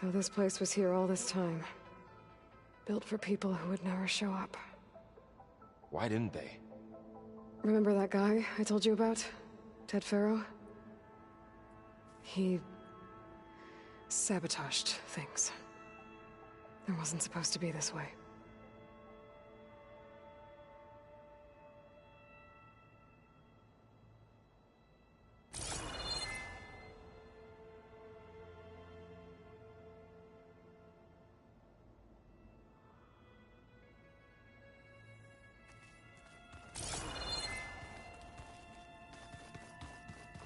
So this place was here all this time. Built for people who would never show up. Why didn't they? Remember that guy I told you about? Ted Farrow? He sabotaged things. It wasn't supposed to be this way.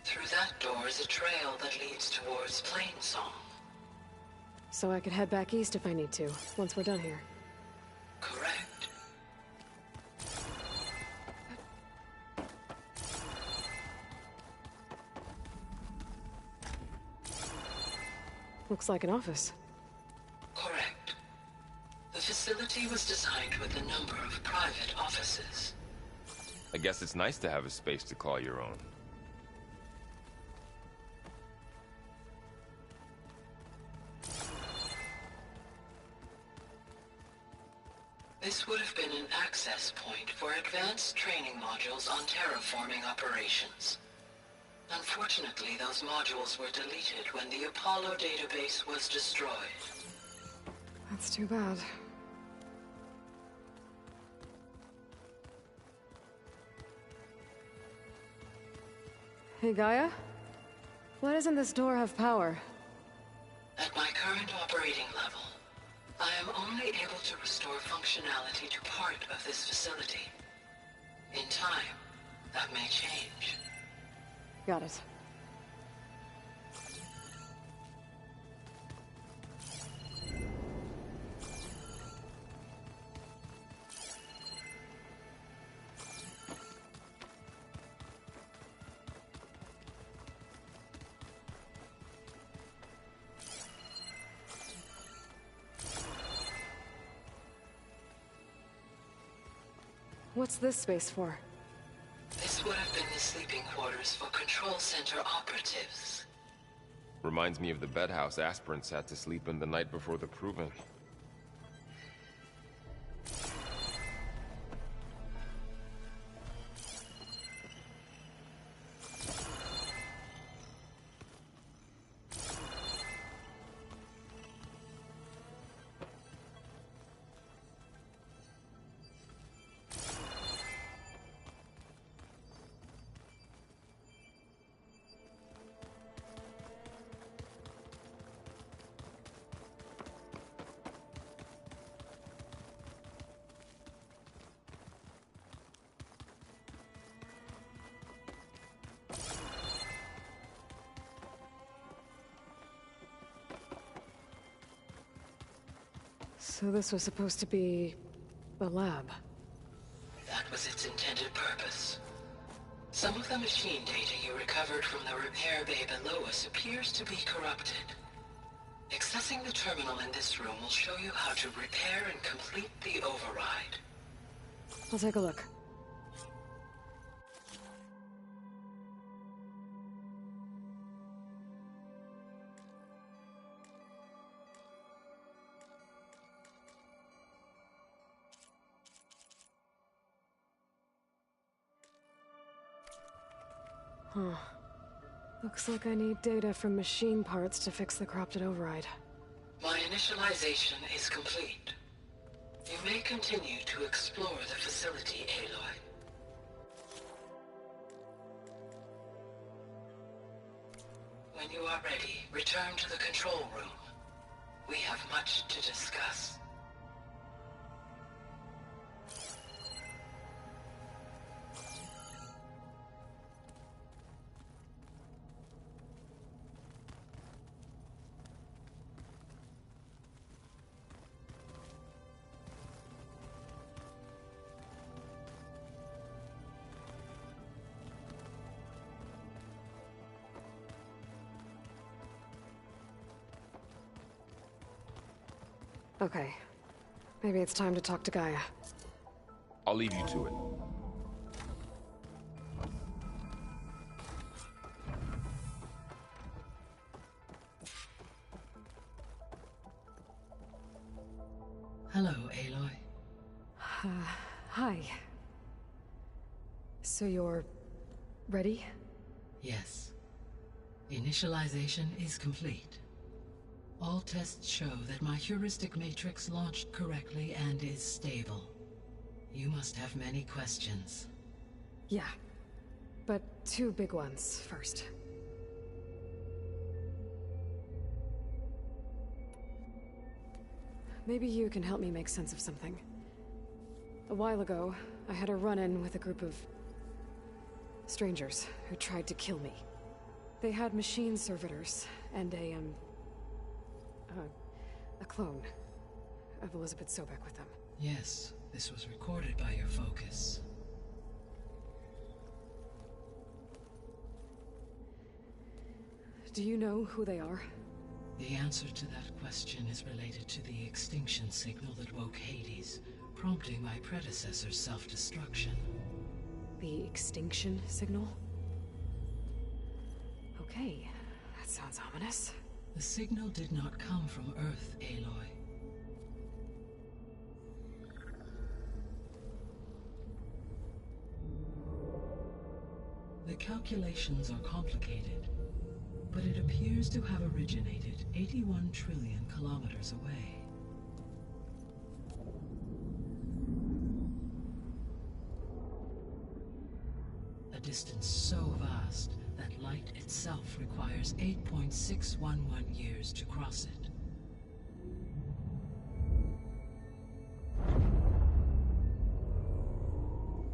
Through that door is a trail that leads towards Plainsong. So I could head back east if I need to, once we're done here. Correct. Looks like an office. Correct. The facility was designed with a number of private offices. I guess it's nice to have a space to call your own. This would have been an access point for advanced training modules on terraforming operations. Unfortunately, those modules were deleted when the Apollo database was destroyed. That's too bad. Hey, Gaia? Why doesn't this door have power? At my current operating level, I am only able to restore functionality to part of this facility. In time, that may change. Got it. What's this space for? This would have been the sleeping quarters for Control Center operatives. Reminds me of the bedhouse aspirants had to sleep in the night before the proving. So this was supposed to be a lab. That was its intended purpose. Some of the machine data you recovered from the repair bay below us appears to be corrupted. Accessing the terminal in this room will show you how to repair and complete the override. I'll take a look. Huh. Looks like I need data from machine parts to fix the corrupted override. My initialization is complete. You may continue to explore the facility, Aloy. When you are ready, return to the control room. We have much to discuss. Okay. Maybe it's time to talk to Gaia. I'll leave you to it. Hi. So you're... ready? Yes. Initialization is complete. All tests show that my heuristic matrix launched correctly and is stable. You must have many questions. Yeah. But two big ones first. Maybe you can help me make sense of something. A while ago, I had a run-in with a group of... strangers who tried to kill me. They had machine servitors and a clone of Elizabeth Sobek with them. Yes, this was recorded by your focus. Do you know who they are? The answer to that question is related to the extinction signal that woke Hades, prompting my predecessor's self-destruction. The extinction signal? Okay, that sounds ominous. The signal did not come from Earth, Aloy. The calculations are complicated, but it appears to have originated 81 trillion kilometers away. A distance so vast that light itself requires 8.611 years to cross it.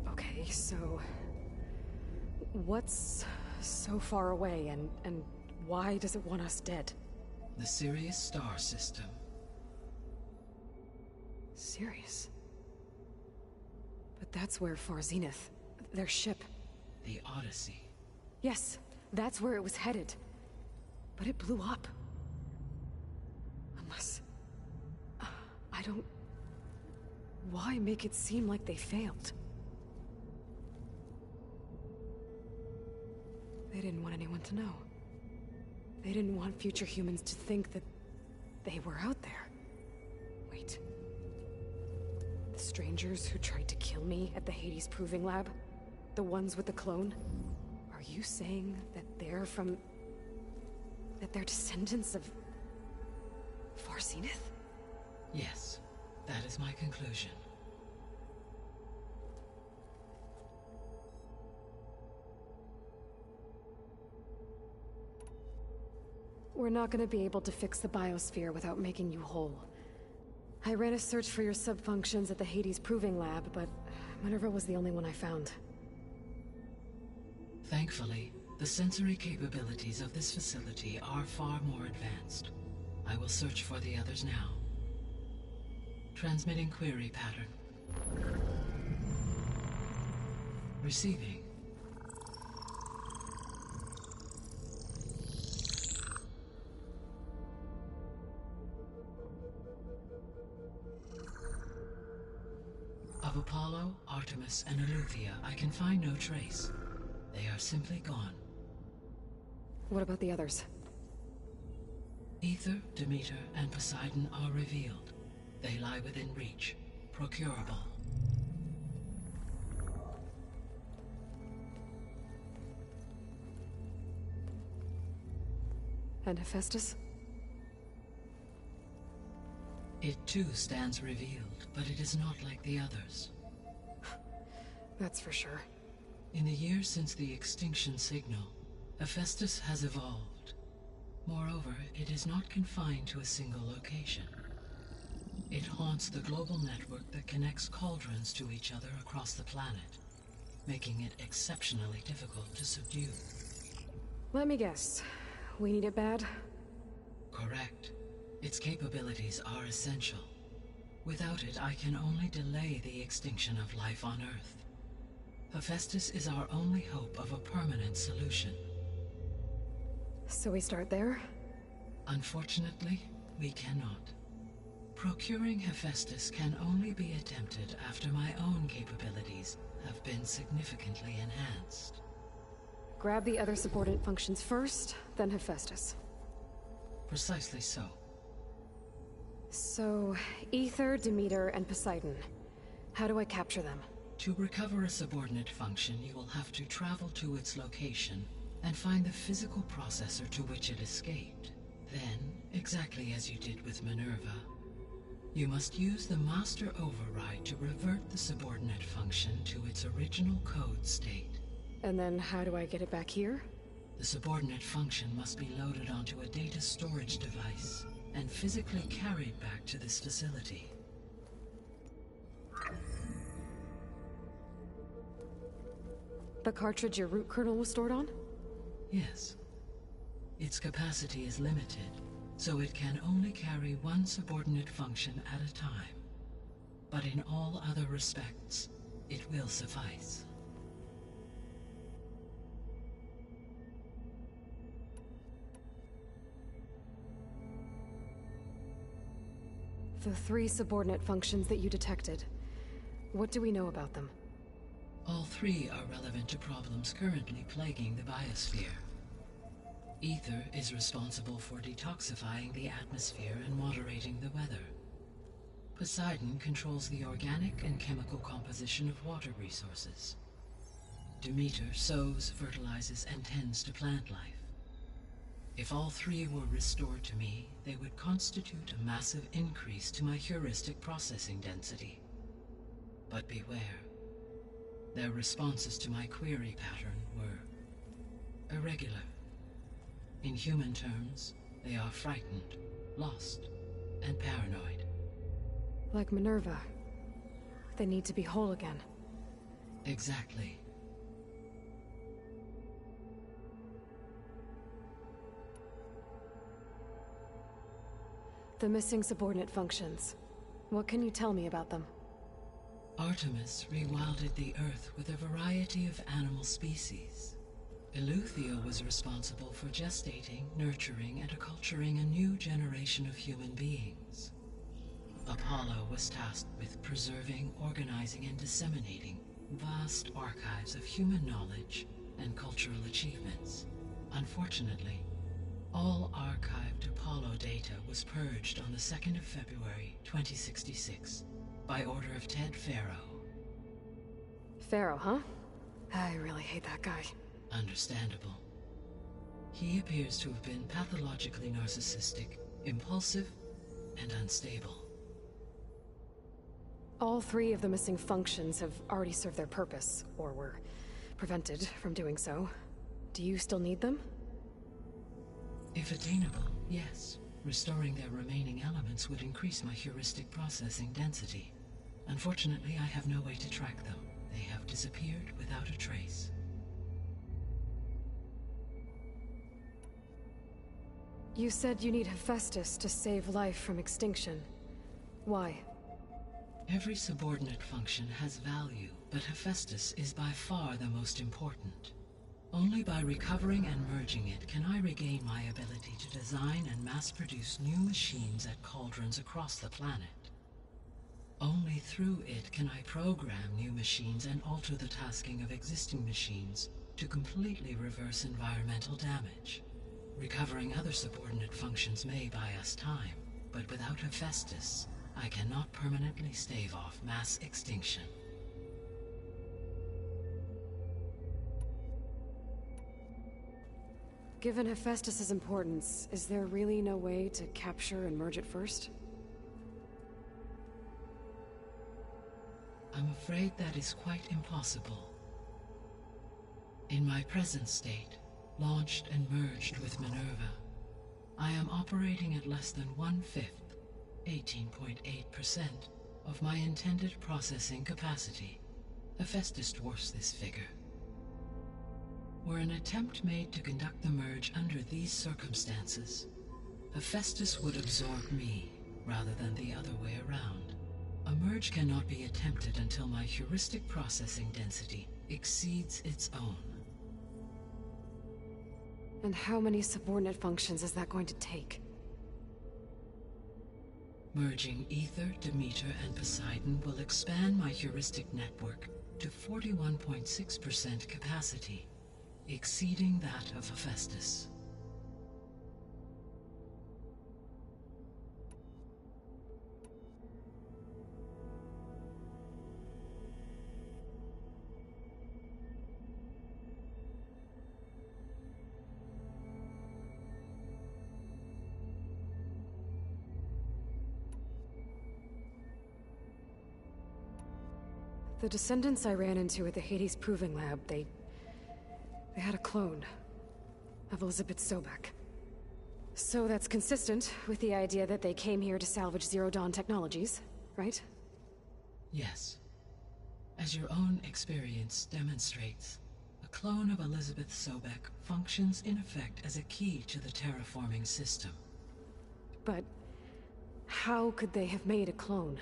Okay, so... what's so far away, and why does it want us dead? The Sirius star system. Sirius? But that's where Far Zenith, their ship... The Odyssey. Yes, that's where it was headed. But it blew up. Unless... I don't... Why make it seem like they failed? They didn't want anyone to know. They didn't want future humans to think that they were out there. Wait. The strangers who tried to kill me at the Hades Proving Lab? The ones with the clone? Are you saying that they're from... that they're descendants of... Far Zenith? Yes, that is my conclusion. We're not gonna be able to fix the biosphere without making you whole. I ran a search for your subfunctions at the Hades Proving Lab, but Minerva was the only one I found. Thankfully, the sensory capabilities of this facility are far more advanced. I will search for the others now. Transmitting query pattern. Receiving. Of Apollo, Artemis, and Eleuthia, I can find no trace. They are simply gone. What about the others? Aether, Demeter, and Poseidon are revealed. They lie within reach, procurable. And Hephaestus? It too stands revealed, but it is not like the others. That's for sure. In the years since the extinction signal, Hephaestus has evolved. Moreover, it is not confined to a single location. It haunts the global network that connects cauldrons to each other across the planet, making it exceptionally difficult to subdue. Let me guess. We need it bad? Correct. Its capabilities are essential. Without it, I can only delay the extinction of life on Earth. Hephaestus is our only hope of a permanent solution. So we start there? Unfortunately, we cannot. Procuring Hephaestus can only be attempted after my own capabilities have been significantly enhanced. Grab the other subordinate functions first, then Hephaestus. Precisely so. So, Aether, Demeter, and Poseidon. How do I capture them? To recover a subordinate function, you will have to travel to its location and find the physical processor to which it escaped. Then, exactly as you did with Minerva, you must use the master override to revert the subordinate function to its original code state. And then how do I get it back here? The subordinate function must be loaded onto a data storage device and physically carried back to this facility. The cartridge your root kernel was stored on? Yes. Its capacity is limited, so it can only carry one subordinate function at a time. But in all other respects, it will suffice. The 3 subordinate functions that you detected. What do we know about them? All 3 are relevant to problems currently plaguing the biosphere. Ether is responsible for detoxifying the atmosphere and moderating the weather. Poseidon controls the organic and chemical composition of water resources. Demeter sows, fertilizes, and tends to plant life. If all 3 were restored to me, they would constitute a massive increase to my heuristic processing density. But beware. Their responses to my query pattern were irregular. In human terms, they are frightened, lost, and paranoid. Like Minerva. They need to be whole again. Exactly. The missing subordinate functions. What can you tell me about them? Artemis rewilded the Earth with a variety of animal species. Eleuthia was responsible for gestating, nurturing, and acculturating a new generation of human beings. Apollo was tasked with preserving, organizing, and disseminating vast archives of human knowledge and cultural achievements. Unfortunately, all archived Apollo data was purged on the 2nd of February, 2066, by order of Ted Faro. Pharaoh, huh? I really hate that guy. Understandable. He appears to have been pathologically narcissistic, impulsive, and unstable. All 3 of the missing functions have already served their purpose, or were prevented from doing so. Do you still need them? If attainable, yes. Restoring their remaining elements would increase my heuristic processing density. Unfortunately, I have no way to track them. They have disappeared without a trace. You said you need Hephaestus to save life from extinction. Why? Every subordinate function has value, but Hephaestus is by far the most important. Only by recovering and merging it can I regain my ability to design and mass-produce new machines at cauldrons across the planet. Only through it can I program new machines and alter the tasking of existing machines to completely reverse environmental damage. Recovering other subordinate functions may buy us time, but without Hephaestus, I cannot permanently stave off mass extinction. Given Hephaestus's importance, is there really no way to capture and merge it first? I'm afraid that is quite impossible. In my present state, launched and merged with Minerva, I am operating at less than 1/5, 18.8%, of my intended processing capacity. Hephaestus dwarfs this figure. Were an attempt made to conduct the merge under these circumstances, Hephaestus would absorb me, rather than the other way around. A merge cannot be attempted until my heuristic processing density exceeds its own. And how many subordinate functions is that going to take? Merging Ether, Demeter, and Poseidon will expand my heuristic network to 41.6% capacity, exceeding that of Hephaestus. The descendants I ran into at the Hades Proving Lab, they had a clone of Elizabeth Sobek. So that's consistent with the idea that they came here to salvage Zero Dawn technologies, right? Yes. As your own experience demonstrates, a clone of Elizabeth Sobek functions in effect as a key to the terraforming system. But how could they have made a clone?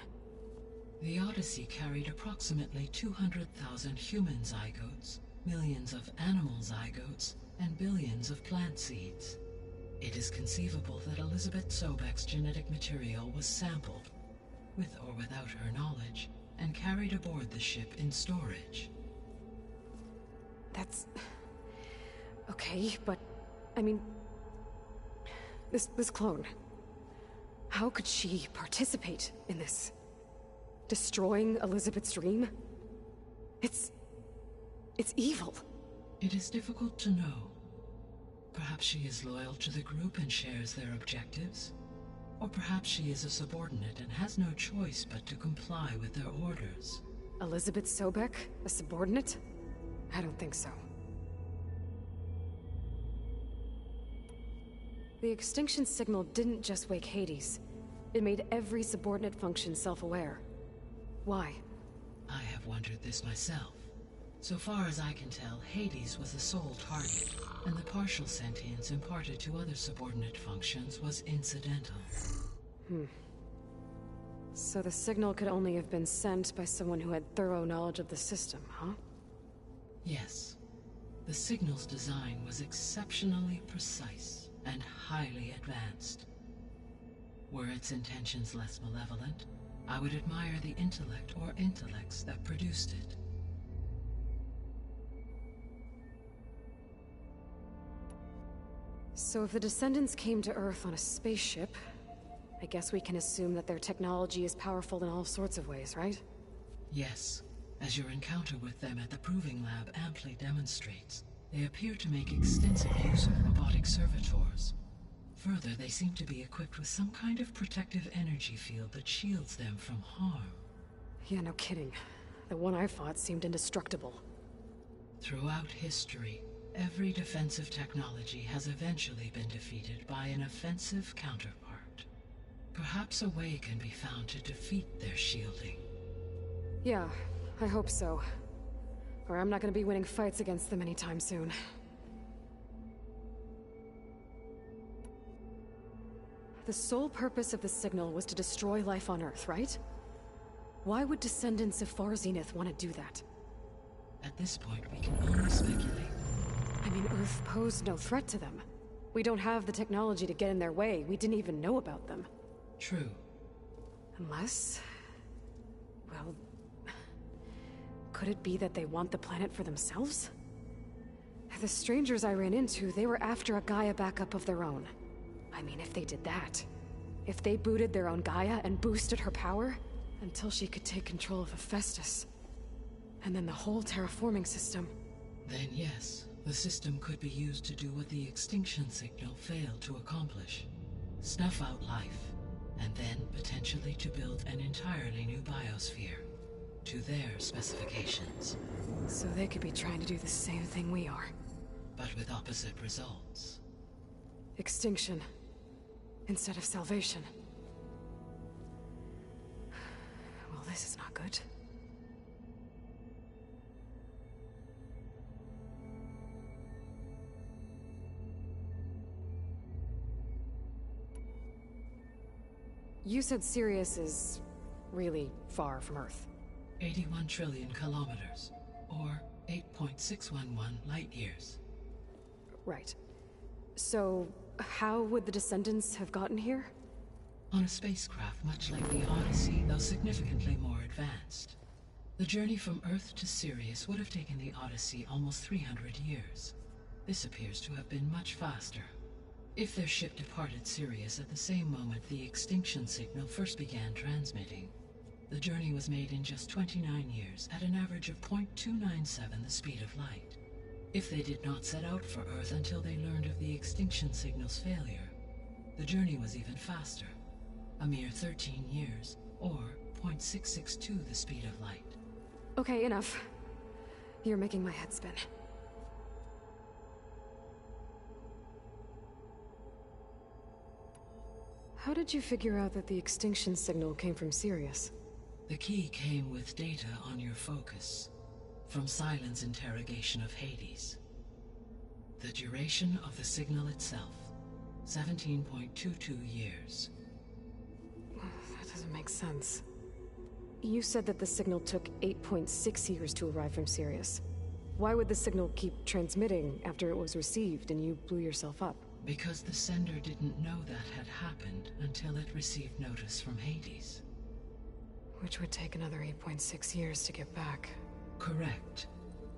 The Odyssey carried approximately 200,000 human zygotes, millions of animal zygotes, and billions of plant seeds. It is conceivable that Elizabeth Sobek's genetic material was sampled, with or without her knowledge, and carried aboard the ship in storage. That's... okay, but... I mean... This clone... How could she participate in this? Destroying Elizabeth's dream? It's evil. It is difficult to know. Perhaps she is loyal to the group and shares their objectives. Or perhaps she is a subordinate and has no choice but to comply with their orders. Elizabeth Sobek? A subordinate? I don't think so. The extinction signal didn't just wake Hades. It made every subordinate function self-aware. Why? I have wondered this myself. So far as I can tell, Hades was the sole target, and the partial sentience imparted to other subordinate functions was incidental. So the signal could only have been sent by someone who had thorough knowledge of the system, huh? Yes. The signal's design was exceptionally precise and highly advanced. Were its intentions less malevolent, I would admire the intellect or intellects that produced it. So if the descendants came to Earth on a spaceship, I guess we can assume that their technology is powerful in all sorts of ways, right? Yes. As your encounter with them at the Proving Lab amply demonstrates, they appear to make extensive use of robotic servitors. Further, they seem to be equipped with some kind of protective energy field that shields them from harm. Yeah, no kidding. The one I fought seemed indestructible. Throughout history, every defensive technology has eventually been defeated by an offensive counterpart. Perhaps a way can be found to defeat their shielding. Yeah, I hope so. Or I'm not gonna be winning fights against them anytime soon. The sole purpose of the signal was to destroy life on Earth, right? Why would descendants of Far Zenith want to do that? At this point, we can only speculate. I mean, Earth posed no threat to them. We don't have the technology to get in their way. We didn't even know about them. True. Unless... well... could it be that they want the planet for themselves? The strangers I ran into, they were after a Gaia backup of their own. I mean, if they did that... if they booted their own Gaia and boosted her power... until she could take control of Hephaestus... and then the whole terraforming system... Then yes, the system could be used to do what the extinction signal failed to accomplish. Snuff out life, and then potentially to build an entirely new biosphere. To their specifications. So they could be trying to do the same thing we are. But with opposite results. Extinction. Instead of salvation. Well, this is not good. You said Sirius is really far from Earth. 81 trillion kilometers, or 8.611 light years. Right. So, how would the descendants have gotten here? On a spacecraft much like the Odyssey, though significantly more advanced. The journey from Earth to Sirius would have taken the Odyssey almost 300 years. This appears to have been much faster. If their ship departed Sirius at the same moment the extinction signal first began transmitting, the journey was made in just 29 years at an average of 0.297 the speed of light. If they did not set out for Earth until they learned of the extinction signal's failure, the journey was even faster, a mere 13 years, or 0.662 the speed of light. Okay, enough. You're making my head spin. How did you figure out that the extinction signal came from Sirius? The key came with data on your focus, from Silent's interrogation of Hades. The duration of the signal itself, 17.22 years. That doesn't make sense. You said that the signal took 8.6 years to arrive from Sirius. Why would the signal keep transmitting after it was received and you blew yourself up? Because the sender didn't know that had happened until it received notice from Hades. Which would take another 8.6 years to get back. Correct.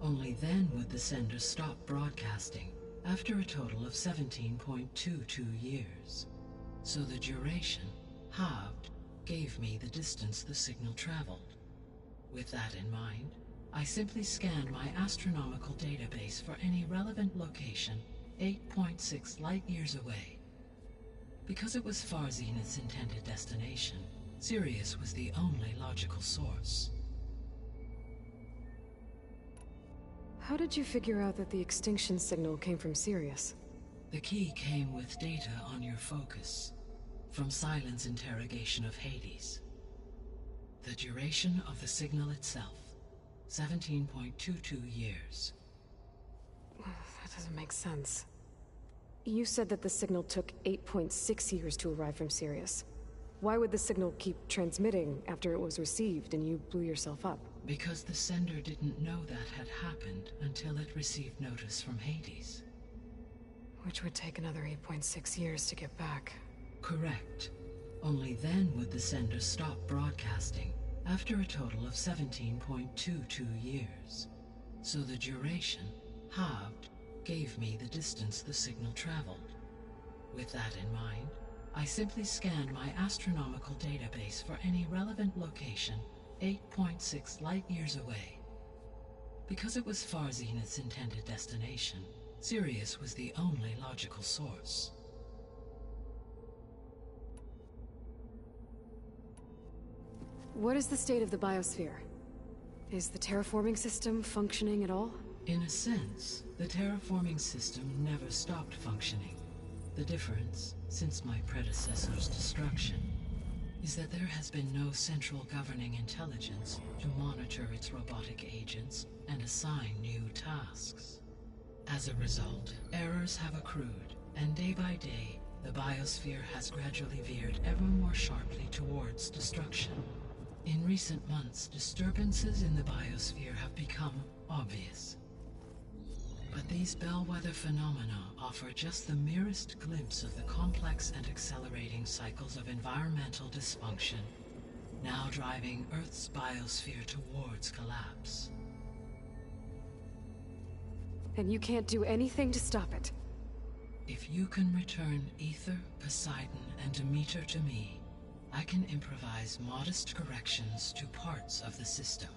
Only then would the sender stop broadcasting, after a total of 17.22 years. So the duration, halved, gave me the distance the signal traveled. With that in mind, I simply scanned my astronomical database for any relevant location 8.6 light-years away. Because it was Far Zenith's intended destination, Sirius was the only logical source. How did you figure out that the extinction signal came from Sirius? The key came with data on your focus, from Silent's interrogation of Hades. The duration of the signal itself, 17.22 years. That doesn't make sense. You said that the signal took 8.6 years to arrive from Sirius. Why would the signal keep transmitting after it was received and you blew yourself up? Because the sender didn't know that had happened until it received notice from Hades. Which would take another 8.6 years to get back. Correct. Only then would the sender stop broadcasting, after a total of 17.22 years. So the duration, halved, gave me the distance the signal traveled. With that in mind, I simply scanned my astronomical database for any relevant location 8.6 light-years away. Because it was Far Zenith's intended destination, Sirius was the only logical source. What is the state of the biosphere? Is the terraforming system functioning at all? In a sense, the terraforming system never stopped functioning. The difference, since my predecessor's destruction, is that there has been no central governing intelligence to monitor its robotic agents and assign new tasks. As a result, errors have accrued, and day by day, the biosphere has gradually veered ever more sharply towards destruction. In recent months, disturbances in the biosphere have become obvious. But these bellwether phenomena offer just the merest glimpse of the complex and accelerating cycles of environmental dysfunction, now driving Earth's biosphere towards collapse. And you can't do anything to stop it? If you can return Ether, Poseidon, and Demeter to me, I can improvise modest corrections to parts of the system.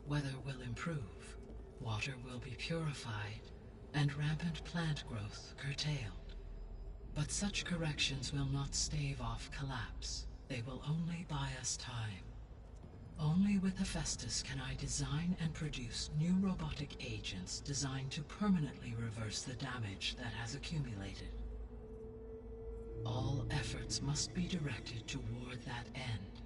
Weather will improve, water will be purified, and rampant plant growth curtailed. But such corrections will not stave off collapse. They will only buy us time. Only with Hephaestus can I design and produce new robotic agents designed to permanently reverse the damage that has accumulated. All efforts must be directed toward that end.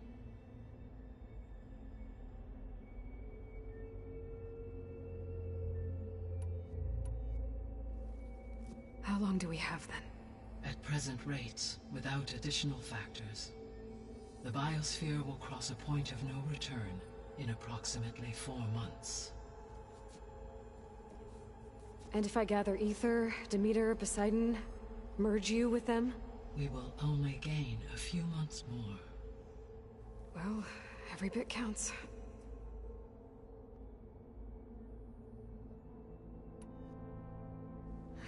How long do we have then? At present rates, without additional factors, the biosphere will cross a point of no return in approximately 4 months. And if I gather Ether, Demeter, Poseidon, merge you with them? We will only gain a few months more. Well, every bit counts.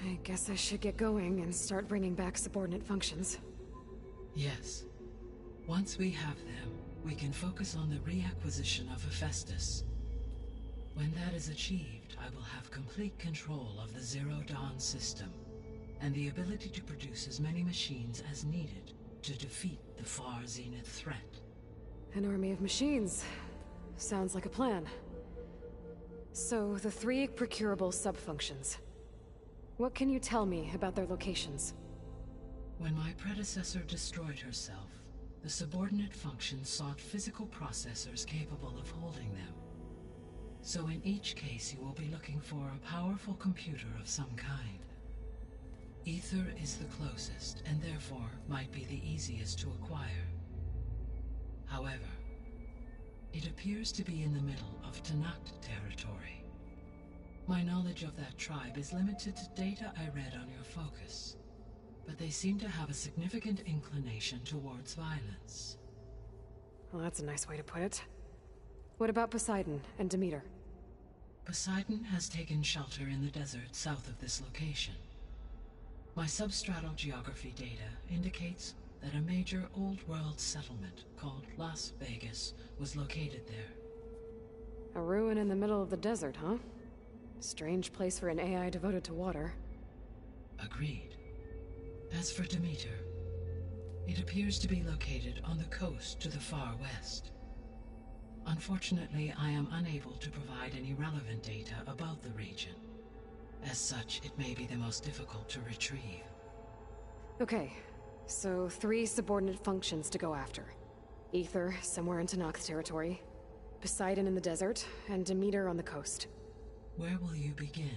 I guess I should get going and start bringing back subordinate functions. Yes. Once we have them, we can focus on the reacquisition of Hephaestus. When that is achieved, I will have complete control of the Zero Dawn system, and the ability to produce as many machines as needed to defeat the Far Zenith threat. An army of machines. Sounds like a plan. So, the three procurable subfunctions. What can you tell me about their locations? When my predecessor destroyed herself, the subordinate functions sought physical processors capable of holding them. So in each case you will be looking for a powerful computer of some kind. Ether is the closest, and therefore might be the easiest to acquire. However, it appears to be in the middle of Tanakh territory. My knowledge of that tribe is limited to data I read on your focus, but they seem to have a significant inclination towards violence. Well, that's a nice way to put it. What about Poseidon and Demeter? Poseidon has taken shelter in the desert south of this location. My substratal geography data indicates that a major old-world settlement called Las Vegas was located there. A ruin in the middle of the desert, huh? Strange place for an AI devoted to water. Agreed. As for Demeter, it appears to be located on the coast to the far west. Unfortunately, I am unable to provide any relevant data about the region. As such, it may be the most difficult to retrieve. Okay, so 3 subordinate functions to go after. Ether, somewhere in Tanakh territory, Poseidon in the desert, and Demeter on the coast. Where will you begin?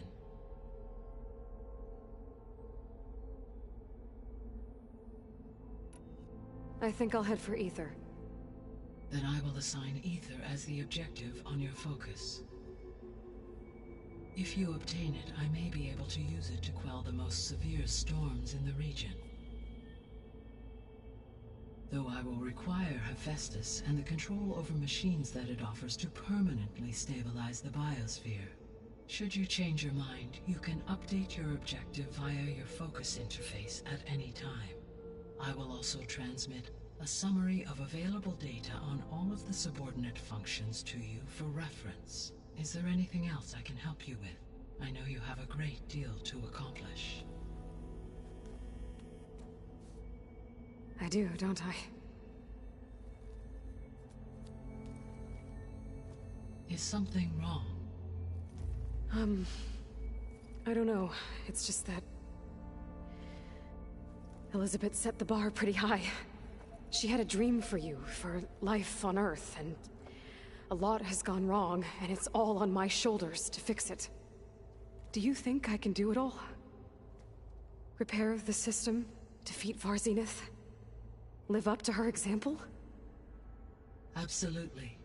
I think I'll head for Ether. Then I will assign Ether as the objective on your focus. If you obtain it, I may be able to use it to quell the most severe storms in the region. Though I will require Hephaestus and the control over machines that it offers to permanently stabilize the biosphere. Should you change your mind, you can update your objective via your focus interface at any time. I will also transmit a summary of available data on all of the subordinate functions to you for reference. Is there anything else I can help you with? I know you have a great deal to accomplish. I do, don't I? Is something wrong? I don't know. It's just that Elizabeth set the bar pretty high. She had a dream for you, for life on Earth, and a lot has gone wrong, and it's all on my shoulders to fix it. Do you think I can do it all? Repair the system, defeat Varzenith, live up to her example? Absolutely.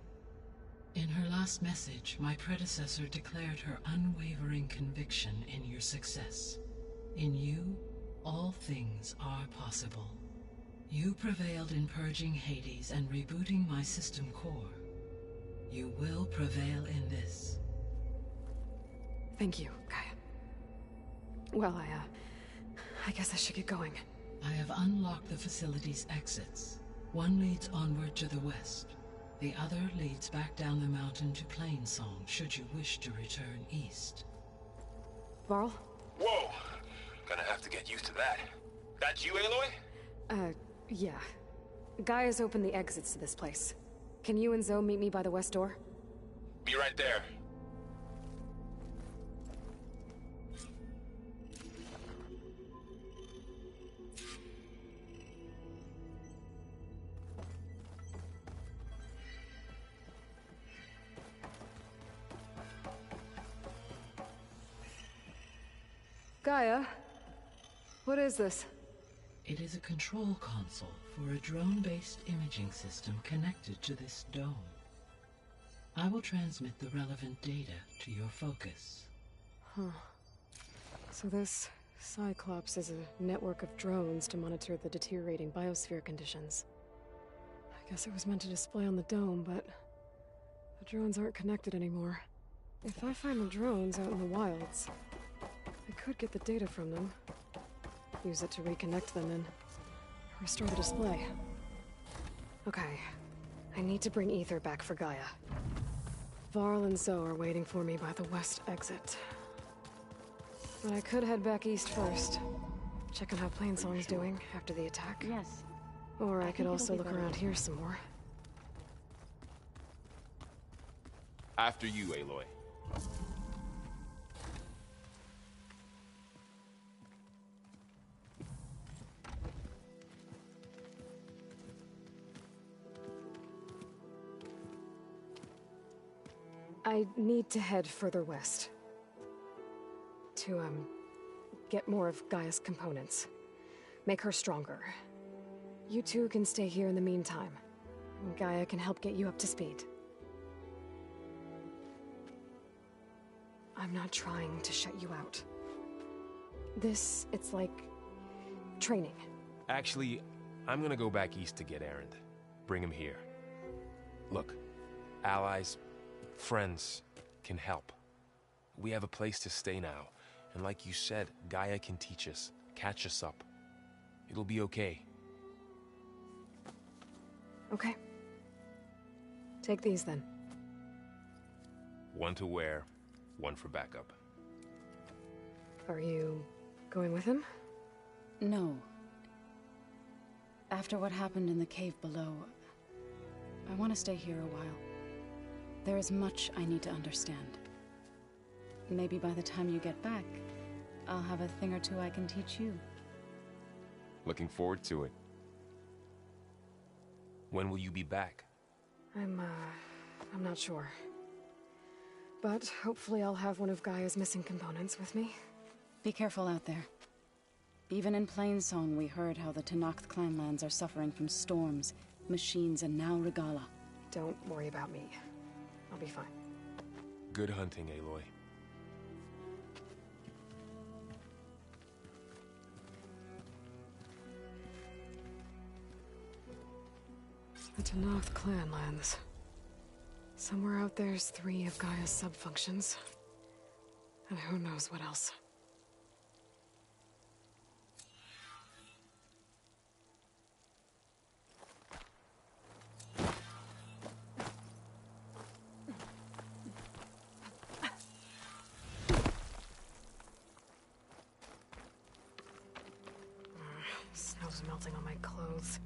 In her last message, my predecessor declared her unwavering conviction in your success. In you, all things are possible. You prevailed in purging Hades and rebooting my system core. You will prevail in this. Thank you, Gaia. Well, I guess I should get going. I have unlocked the facility's exits. One leads onward to the west. The other leads back down the mountain to Plainsong, should you wish to return east. Varl? Whoa! Gonna have to get used to that. That you, Aloy? Yeah. Gaia's opened the exits to this place. Can you and Zoe meet me by the west door? Be right there. Gaia? What is this? It is a control console for a drone-based imaging system connected to this dome. I will transmit the relevant data to your focus. Huh. So this Cyclops is a network of drones to monitor the deteriorating biosphere conditions. I guess it was meant to display on the dome, but the drones aren't connected anymore. If I find the drones out in the wilds, I could get the data from them. Use it to reconnect them and restore the display. Okay, I need to bring Ether back for Gaia. Varl and Zoe are waiting for me by the west exit. But I could head back east first. Check on how Plainsong's doing after the attack. Yes. Or I could also look around here some more. After you, Aloy. I need to head further west. To, get more of Gaia's components. Make her stronger. You two can stay here in the meantime. Gaia can help get you up to speed. I'm not trying to shut you out. It's like... training. Actually, I'm gonna go back east to get Erend. Bring him here. Look, allies, friends can help. We have a place to stay now, and like you said, Gaia can teach us, catch us up. It'll be okay. Okay. Take these then. One to wear, one for backup. Are you going with him? No. After what happened in the cave below, I want to stay here a while. There is much I need to understand. Maybe by the time you get back, I'll have a thing or two I can teach you. Looking forward to it. When will you be back? I'm not sure. But hopefully I'll have one of Gaia's missing components with me. Be careful out there. Even in Plainsong, we heard how the Tenakth clanlands are suffering from storms, machines, and now Regala. Don't worry about me. I'll be fine. Good hunting, Aloy. The Tenakth clanlands. Somewhere out there's 3 of Gaia's sub-functions. And who knows what else. Snow's melting on my clothes.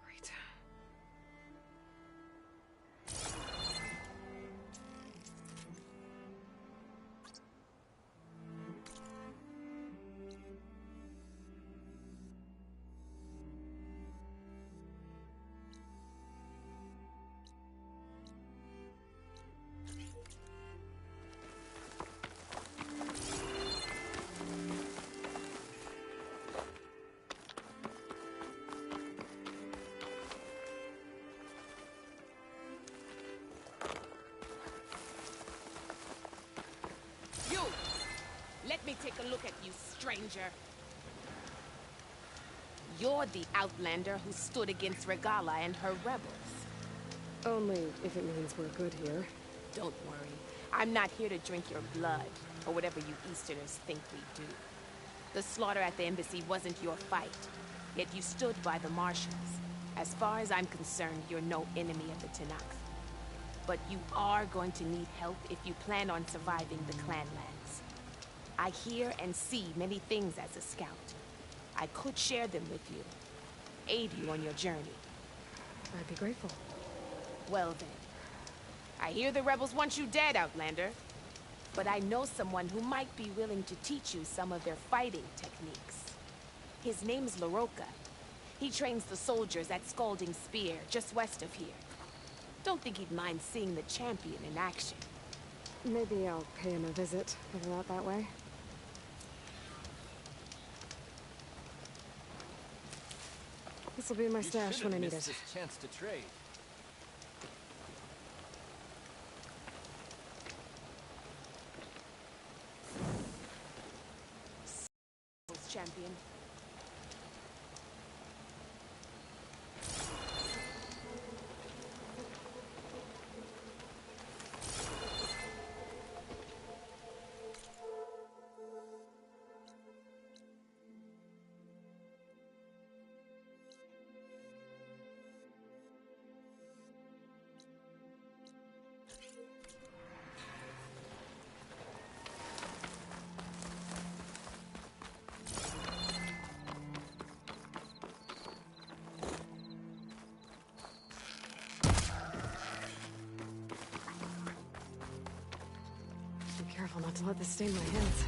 Great. You! Let me take a look at you, stranger. You're the outlander who stood against Regala and her rebels. Only if it means we're good here. Don't worry. I'm not here to drink your blood, or whatever you Easterners think we do. The slaughter at the embassy wasn't your fight, yet you stood by the Martians. As far as I'm concerned, you're no enemy of the Tenakth. But you are going to need help if you plan on surviving the clanlands. I hear and see many things as a scout. I could share them with you, aid you on your journey. I'd be grateful. Well then, I hear the rebels want you dead, Outlander. But I know someone who might be willing to teach you some of their fighting techniques. His name's LaRocca. He trains the soldiers at Scalding Spear, just west of here. Don't think he'd mind seeing the champion in action. Maybe I'll pay him a visit, if not that way. This'll be my stash when I need it. This chance to trade. Champion. Be careful not to let this stain my hands.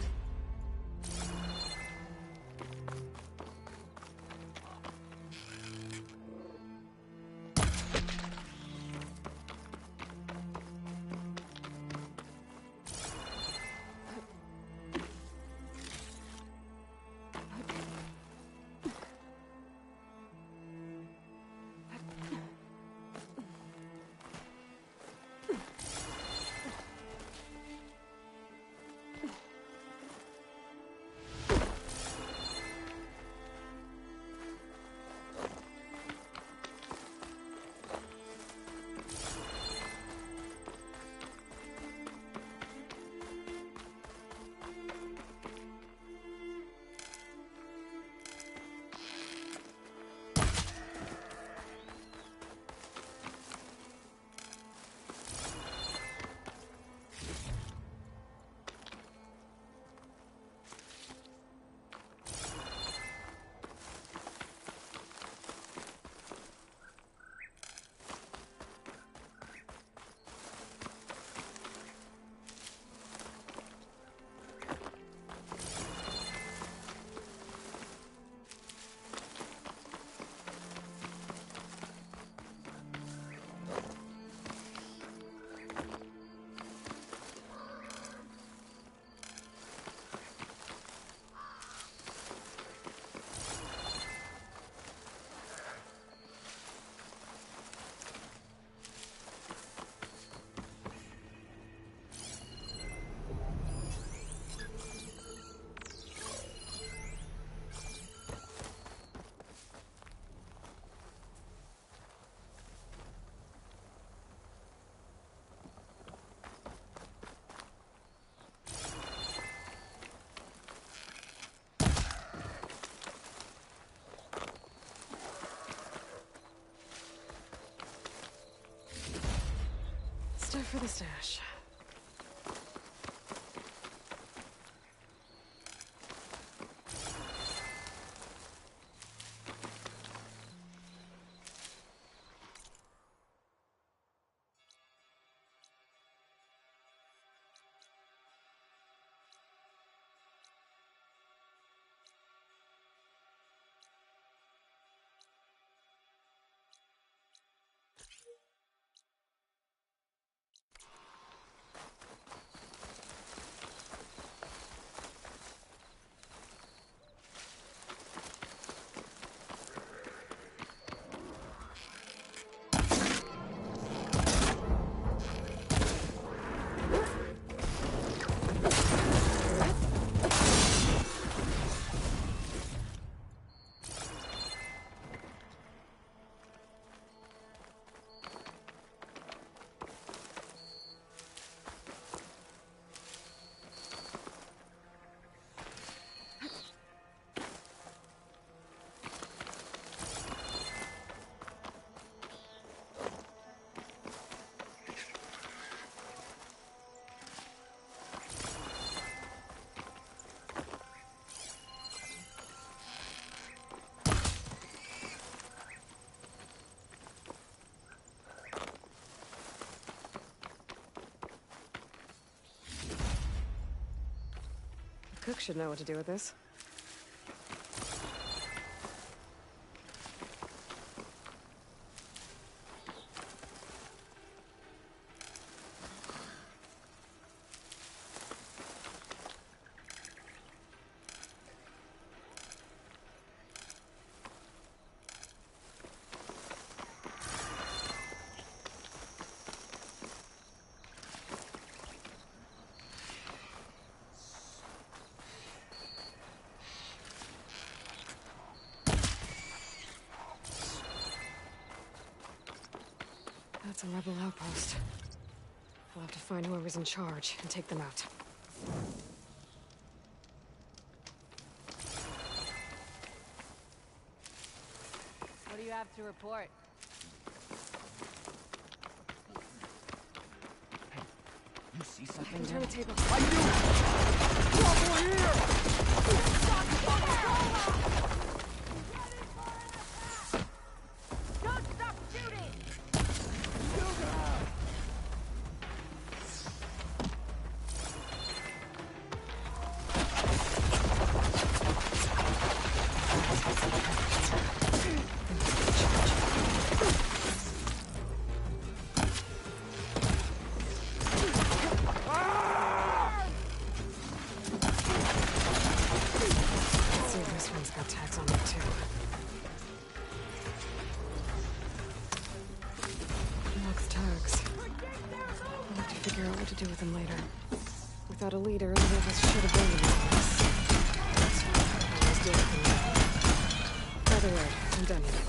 Stuff for the stash. cook should know what to do with this. That's a rebel outpost. I'll have to find whoever's in charge and take them out. What do you have to report? You see something? I can turn the table. Don't stop shooting! Let's see if this one's got tags on it too. Unlock the tags. I'll have to figure out what to do with them later. Without a leader, none of us should have been in this place. That's why I always do it alone. By the way, I'm done here.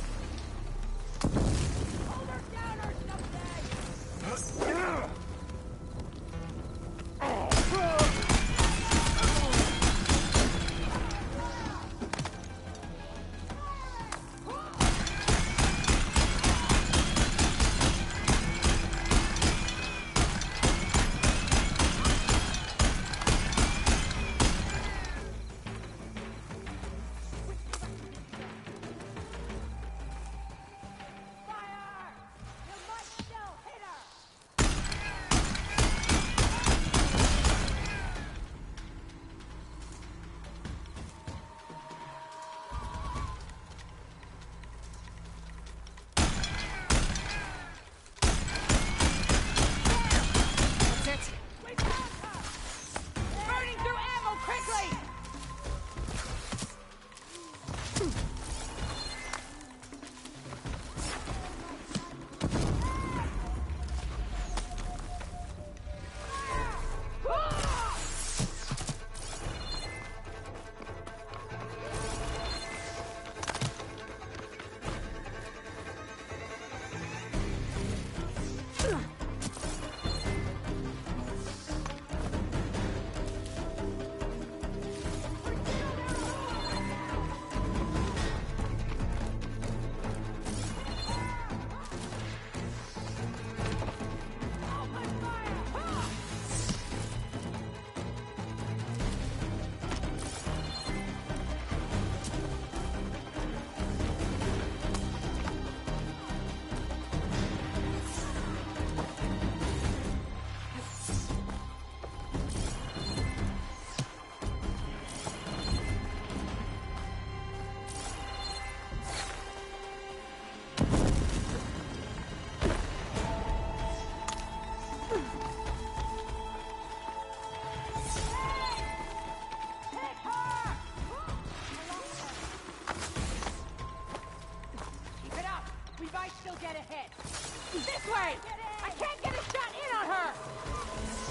This way! I can't get a shot in on her!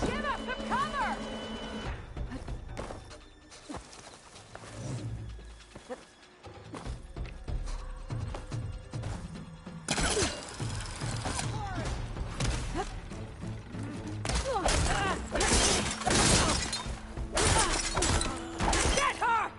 Give us some cover! Get her!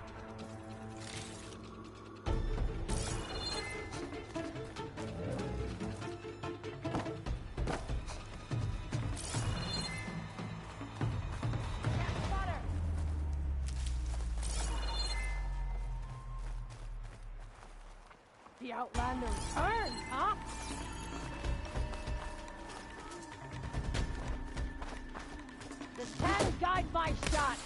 The Outlander returns, huh? The 10 guide my shot.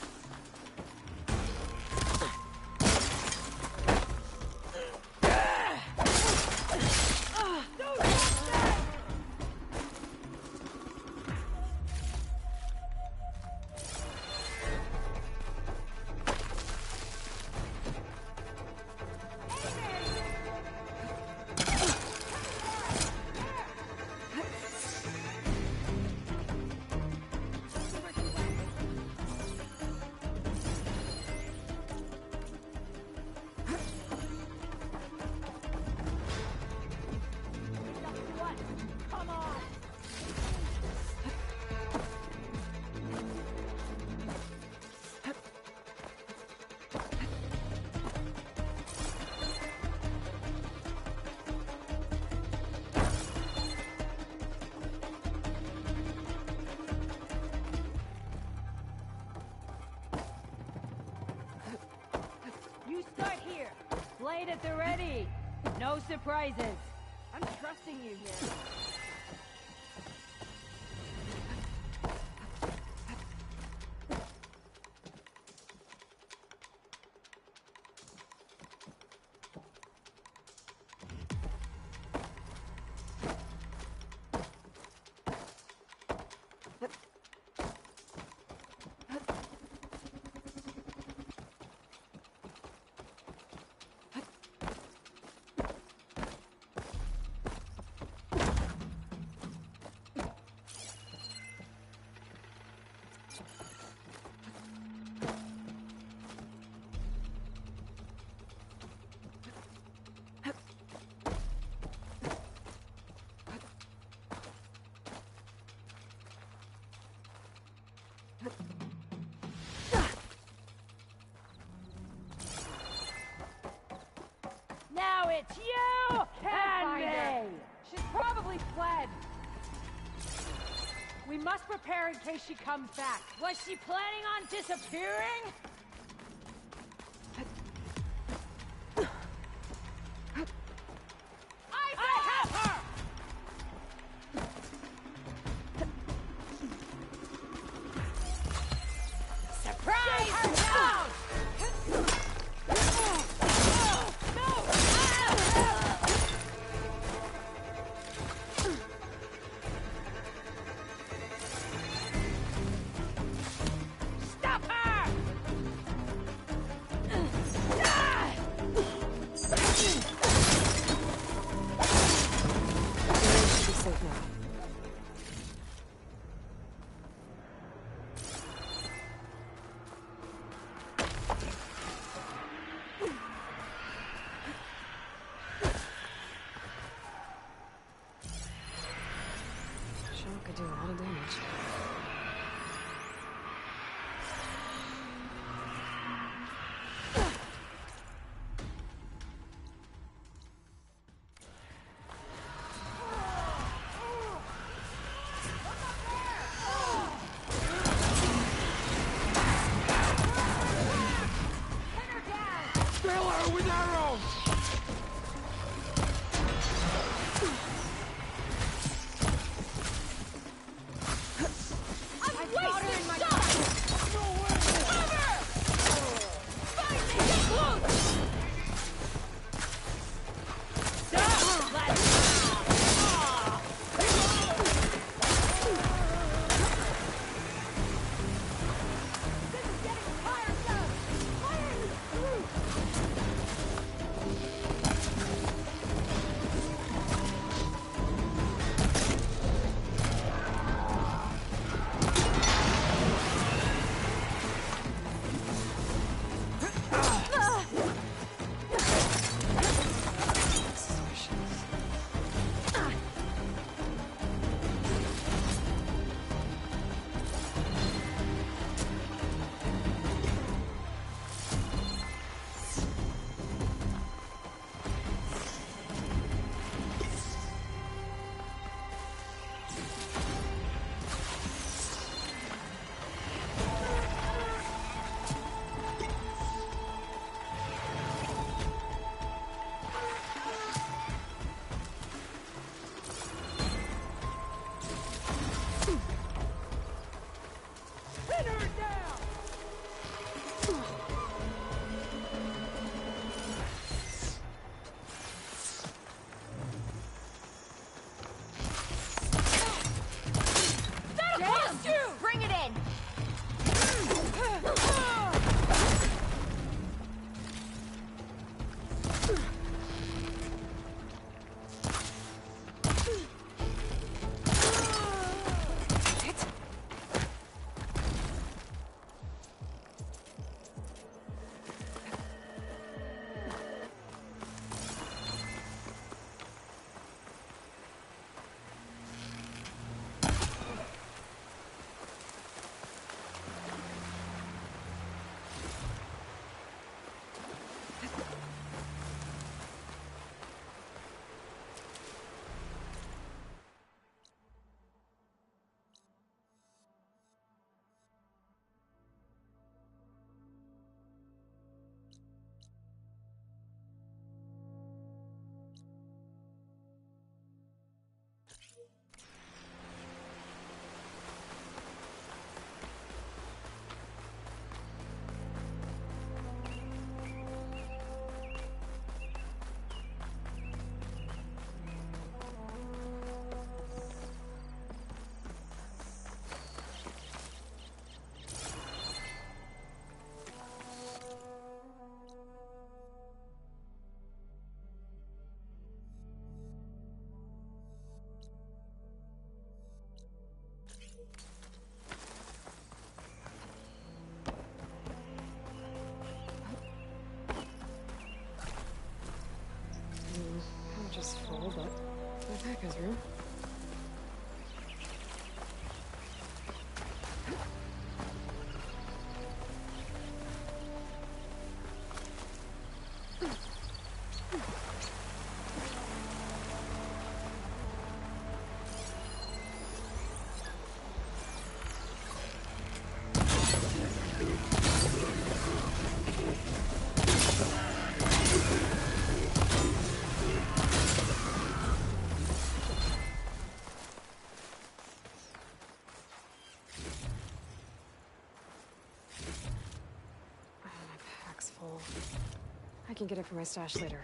at the ready. No surprises. I'm trusting you here. Now it's you and me! She's probably fled. We must prepare in case she comes back. Was she planning on disappearing? I have her! Surprise! Shoot her down! Stop her! That goes room. Full. I can get it for my stash later.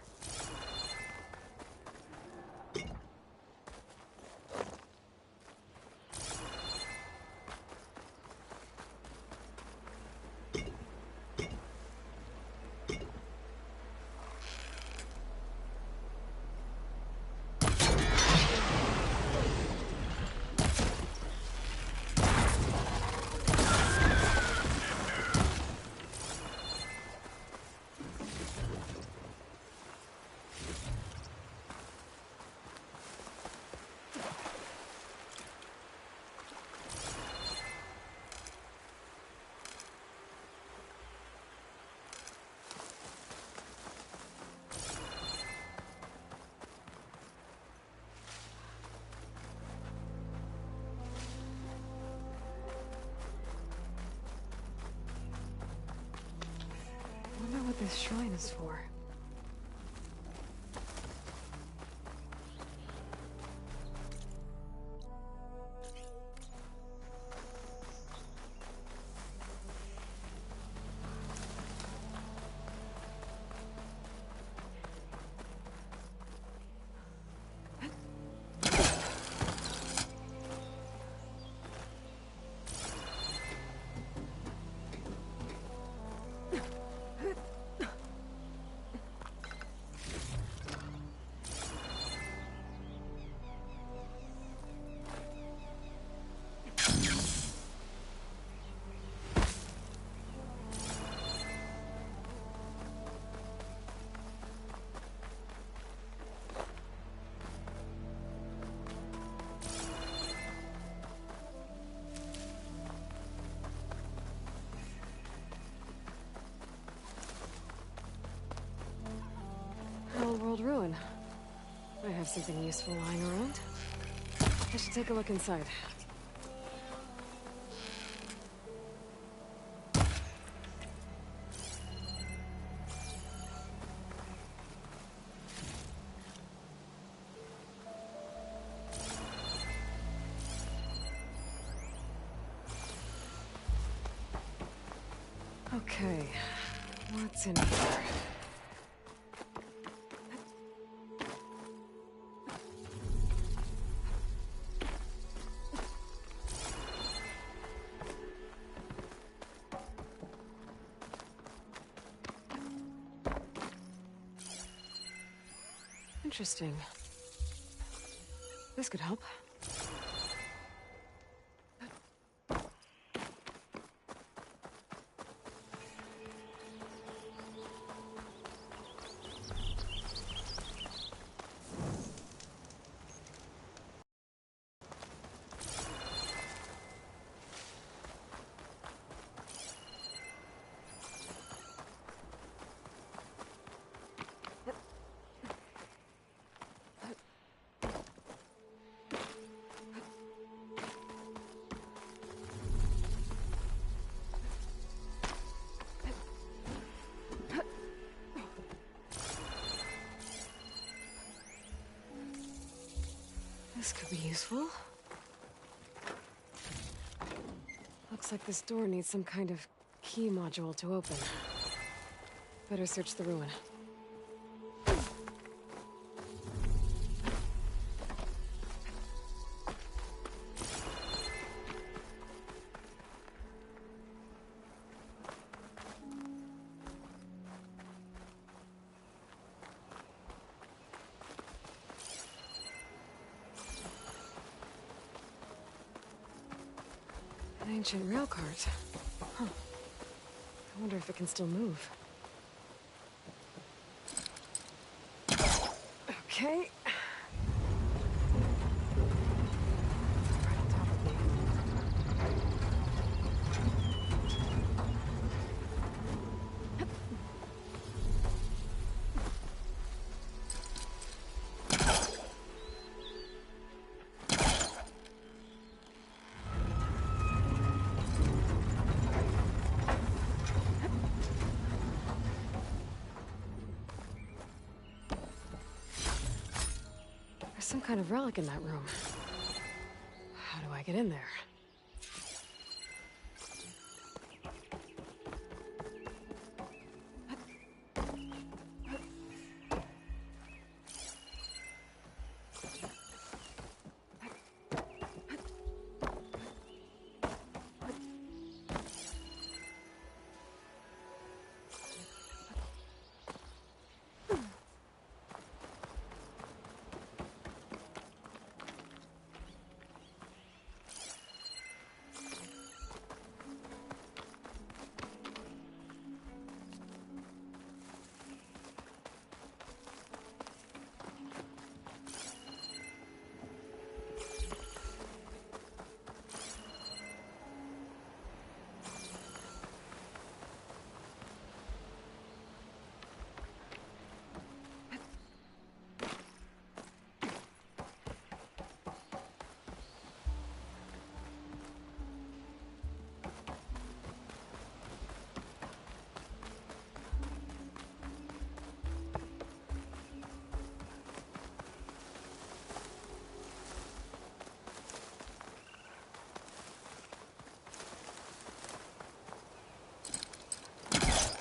I wonder what this shrine is for. Old world ruin. I have something useful lying around. I should take a look inside. Okay, what's in here? Interesting. This could help. This could be useful. Looks like this door needs some kind of key module to open. Better search the ruin. An ancient rail cart. Huh. I wonder if it can still move. Okay. some kind of relic in that room. How do I get in there?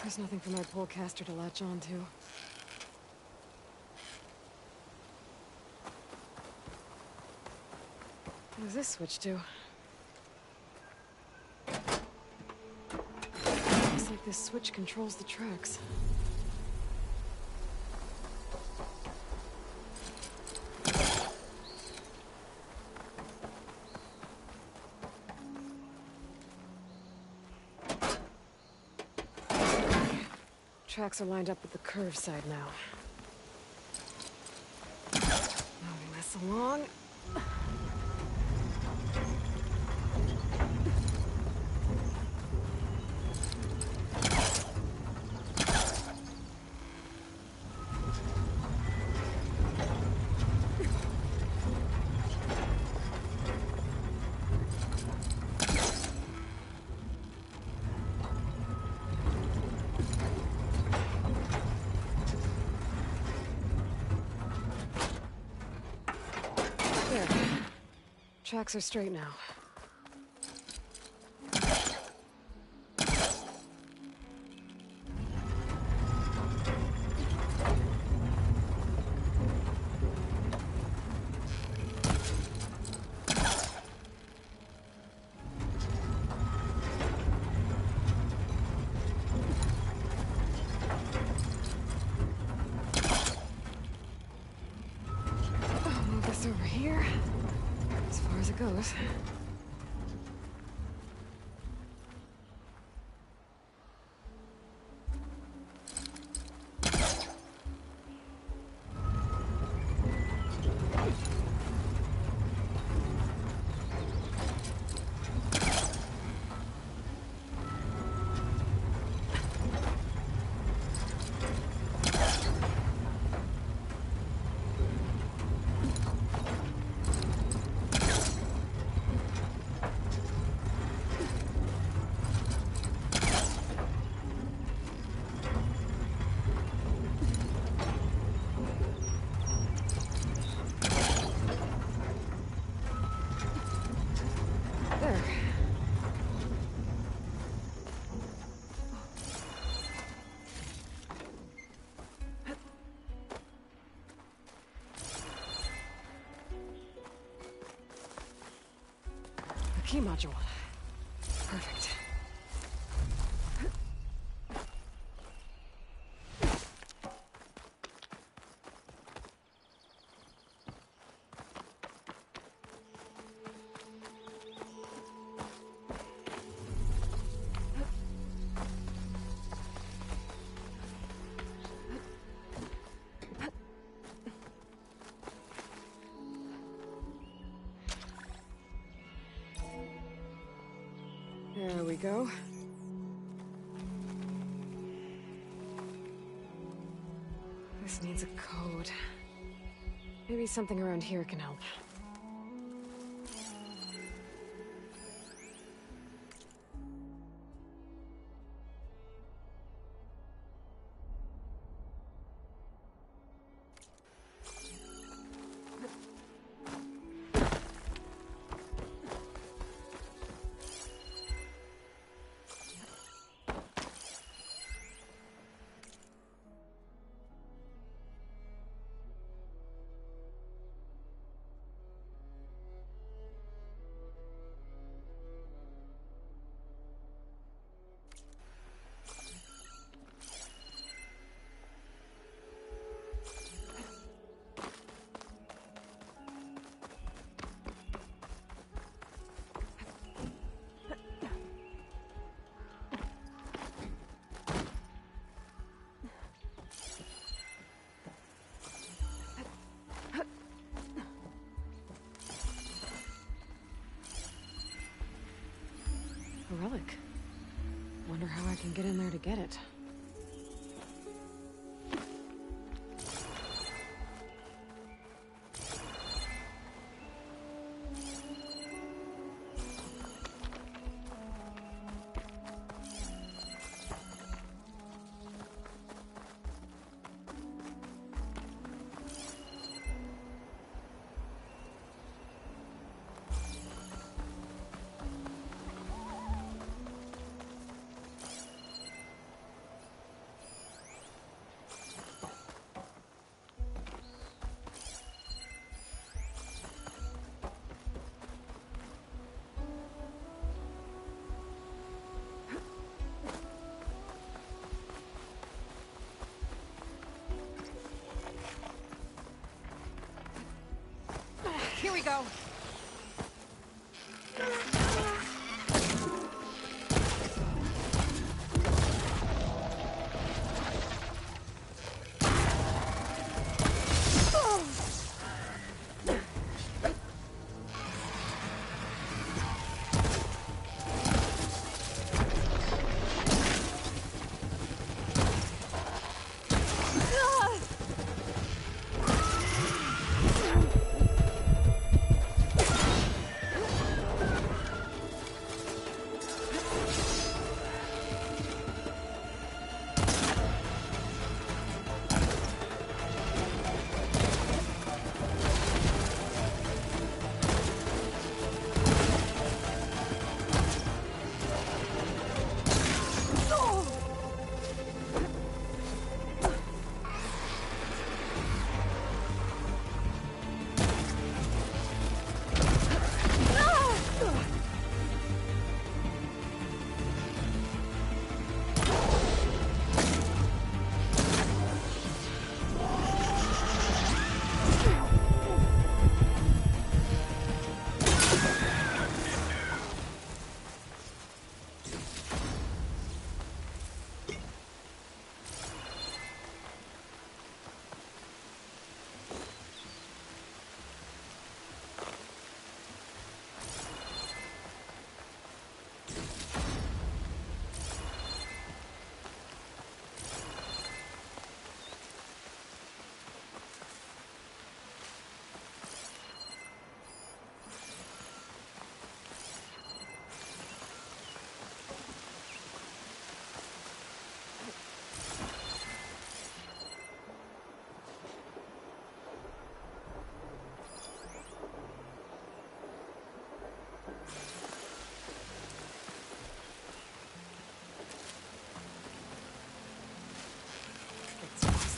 There's nothing for my polecaster to latch onto. What does this switch do? Looks like this switch controls the tracks. Tracks are lined up with the curve side now. Moving this along. There. Tracks are straight now. Over here, as far as it goes. Key module. Perfect. There we go. This needs a code. Maybe something around here can help. can get in there to get it. Here we go.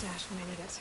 Stash when I need it.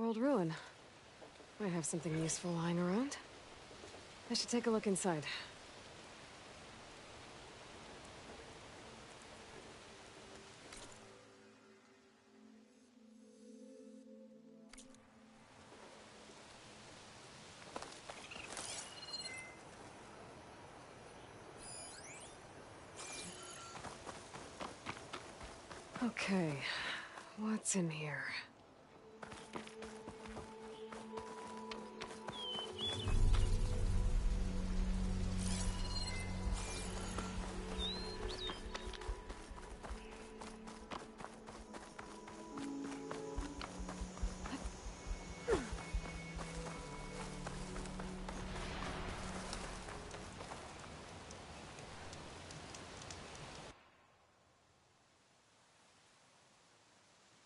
old ruin. Might have something useful lying around. I should take a look inside. Okay, what's in here?